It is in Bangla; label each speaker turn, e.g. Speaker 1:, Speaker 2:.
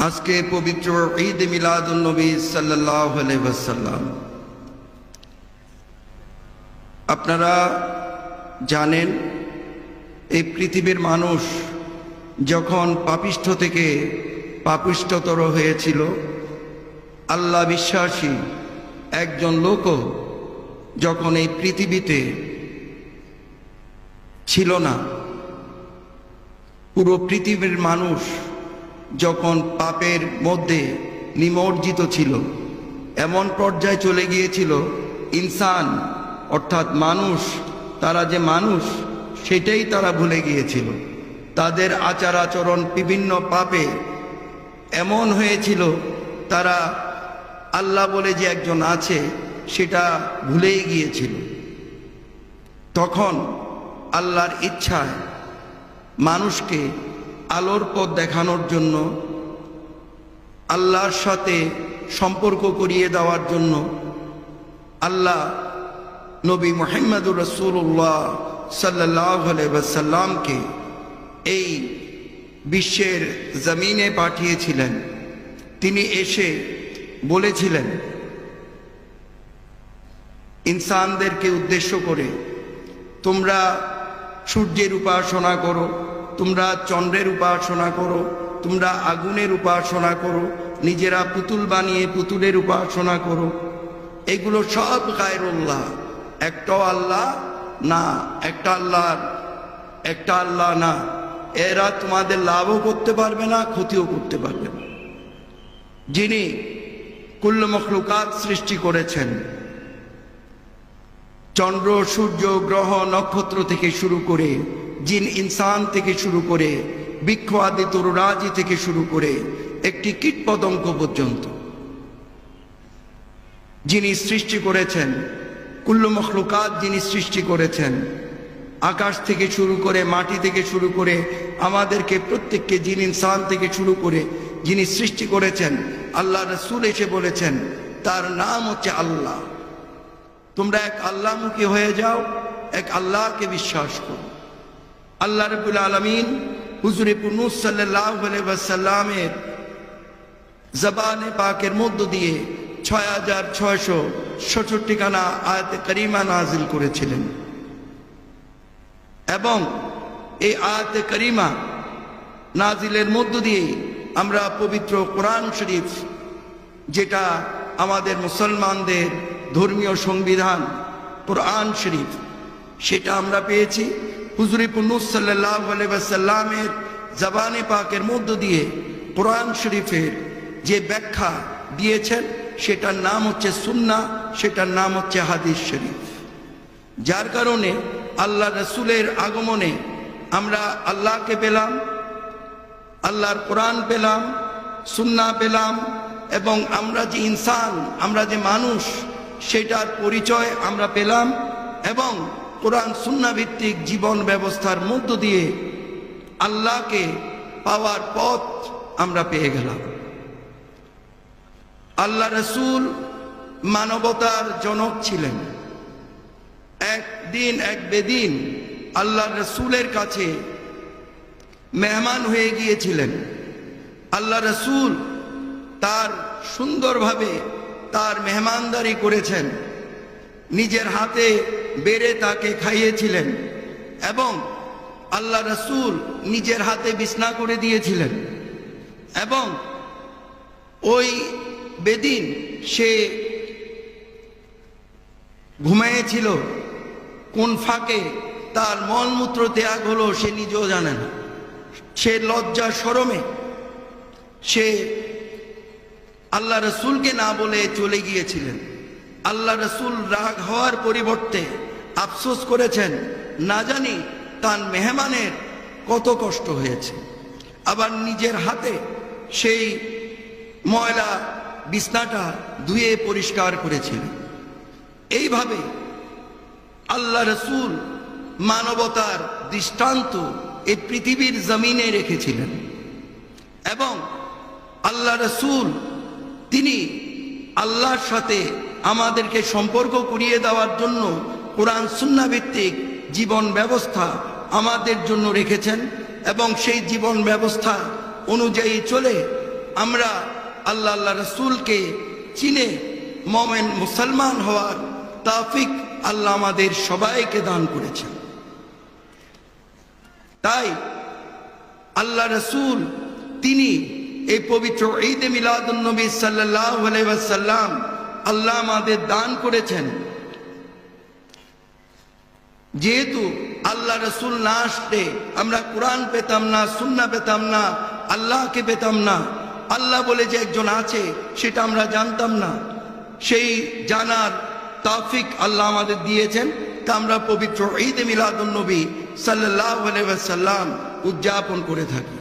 Speaker 1: আজকে পবিত্র ঈদ মিলাদুন নবী সাল্লাল্লাহু আলাইহি ওয়াসাল্লাম। আপনারা জানেন, এই পৃথিবীর মানুষ যখন পাপিষ্ঠ থেকে পাপিষ্ঠতর হয়েছিল, আল্লাহ বিশ্বাসী একজন লোকও যখন এই পৃথিবীতে ছিল না, পুরো পৃথিবীর মানুষ যখন পাপের মধ্যে নিমজ্জিত ছিল, এমন পর্যায়ে চলে গিয়েছিল ইনসান অর্থাৎ মানুষ, তারা যে মানুষ সেটাই তারা ভুলে গিয়েছিল। তাদের আচার আচরণ বিভিন্ন পাপে এমন হয়েছিল, তারা আল্লাহ বলে যে একজন আছে সেটা ভুলেই গিয়েছিল। তখন আল্লাহর ইচ্ছায় মানুষকে আলোর পথ দেখানোর জন্য, আল্লাহর সাথে সম্পর্ক করিয়ে দেওয়ার জন্য আল্লাহ নবী মুহাম্মদুর রাসূলুল্লাহ সাল্লাল্লাহু আলাইহি ওয়াসাল্লামকে এই বিশ্বের জমিনে পাঠিয়েছিলেন। তিনি এসে বলেছিলেন ইনসানদেরকে উদ্দেশ্য করে, তোমরা সূর্যের উপাসনা করো, তোমরা চন্দ্রের উপাসনা করো, তোমরা আগুনের উপাসনা করো, নিজেরা পুতুল বানিয়ে পুতুলের উপাসনা করো, এগুলো সব গায়রুল্লাহ, একটাও আল্লাহ না, একটা আল্লাহ না। এরা তোমাদের লাভও করতে পারবে না, ক্ষতিও করতে পারবে না। যিনি কুল্ল মখলুকাত সৃষ্টি করেছেন, চন্দ্র সূর্য গ্রহ নক্ষত্র থেকে শুরু করে, জিন ইনসান থেকে শুরু করে, বৃক্ষ আদি তরুরাজি থেকে শুরু করে একটি কীটপতঙ্গ পর্যন্ত যিনি সৃষ্টি করেছেন, কুল্ল মখলুকাত যিনি সৃষ্টি করেছেন, আকাশ থেকে শুরু করে, মাটি থেকে শুরু করে, আমাদেরকে প্রত্যেককে জিন ইনসান থেকে শুরু করে যিনি সৃষ্টি করেছেন, আল্লাহ রাসূল এসে বলেছেন তার নাম হচ্ছে আল্লাহ। তোমরা এক আল্লাহমুখী হয়ে যাও, এক আল্লাহকে বিশ্বাস করো। আল্লাহ রাব্বুল আলামিন হুজুরে পুরনুস সাল্লাল্লাহু আলাইহি ওয়াসাল্লামের জবানে পাকের মধ্য দিয়ে 6666 খানা আয়াতে কারিমা নাজিল করেছিলেন। এবং এই আয়াতে কারিমা নাজিলের মধ্য দিয়ে আমরা পবিত্র কোরআন শরীফ, যেটা আমাদের মুসলমানদের ধর্মীয় সংবিধান কোরআন শরীফ, সেটা আমরা পেয়েছি। হুজুরে পুরনুস সাল্লাল্লাহু আলাইহি ওয়াসাল্লামের জবানে পাকের মধ্য দিয়ে কোরআন শরীফের যে ব্যাখ্যা দিয়েছেন সেটার নাম হচ্ছে সুন্নাহ, সেটার নাম হচ্ছে হাদিস শরীফ। যার কারণে আল্লাহ রাসূলের আগমনে আমরা আল্লাহকে পেলাম, আল্লাহর কোরআন পেলাম, সুন্নাহ পেলাম, এবং আমরা যে ইনসান, আমরা যে মানুষ, সেটার পরিচয় আমরা পেলাম। এবং কোরআন সুন্নাহ ভিত্তিক জীবন ব্যবস্থার মধ্য দিয়ে আল্লাহকে পাওয়ার পথ আমরা পেয়ে গেলাম। আল্লাহ রাসূল মানবতার জনক ছিলেন। একদিন এক বেদিন আল্লাহ রাসূলের কাছে মেহমান হয়ে গিয়েছিলেন। আল্লাহ রাসূল তার সুন্দরভাবে তার মেহমানদারি করেছেন, নিজের হাতে বেড়ে তাকে খাইয়েছিলেন, এবং আল্লাহ রাসূল নিজের হাতে বিছনা করে দিয়েছিলেন। এবং ওই বেদিন সে ঘুমিয়েছিল, কোন ফাঁকে তার মলমূত্র ত্যাগ হলো সে নিজেও জানে না। সে লজ্জা শরমে সে আল্লাহ রাসূলকে না বলে চলে গিয়েছিলেন। আল্লাহ রাসূল রাগ হওয়ার পরিবর্তে আফসোস করেছেন, না জানি তার মেহমানের কত কষ্ট হয়েছে। আবার নিজের হাতে সেই ময়লা বিছনাটা ধুয়ে পরিষ্কার করেছিলেন। এইভাবে আল্লাহ রাসূল মানবতার দৃষ্টান্ত এই পৃথিবীর জমিনে রেখেছিলেন। এবং আল্লাহ রাসূল তিনি আল্লাহর সাথে আমাদেরকে সম্পর্ক করিয়ে দেওয়ার জন্য কোরআন সুন্নাহ ভিত্তিক জীবন ব্যবস্থা আমাদের জন্য রেখেছেন। এবং সেই জীবন ব্যবস্থা অনুযায়ী চলে আমরা আল্লাহ আল্লাহ রসুলকে চিনে মোমেন মুসলমান হওয়ার তৌফিক আল্লাহ আমাদের সবাইকে দান করেছেন। তাই আল্লাহ রসুল তিনি এই পবিত্র ঈদে মিলাদুন নবী সাল্লাল্লাহু আলাইহি ওয়াসাল্লাম আল্লাহ আমাদের দান করেছেন। যেহেতু আল্লাহ রসুল না আসলে আমরা কোরআন পেতাম না, সুন্নাহ পেতাম না, আল্লাহকে পেতাম না। আল্লাহ বলে যে একজন আছে সেটা আমরা জানতাম না। সেই জানার তৌফিক আল্লাহ আমাদের দিয়েছেন। তা আমরা পবিত্র ঈদে মিলাদুন নবী সাল্লাল্লাহু আলাইহি ওয়াসাল্লাম উদযাপন করে থাকি।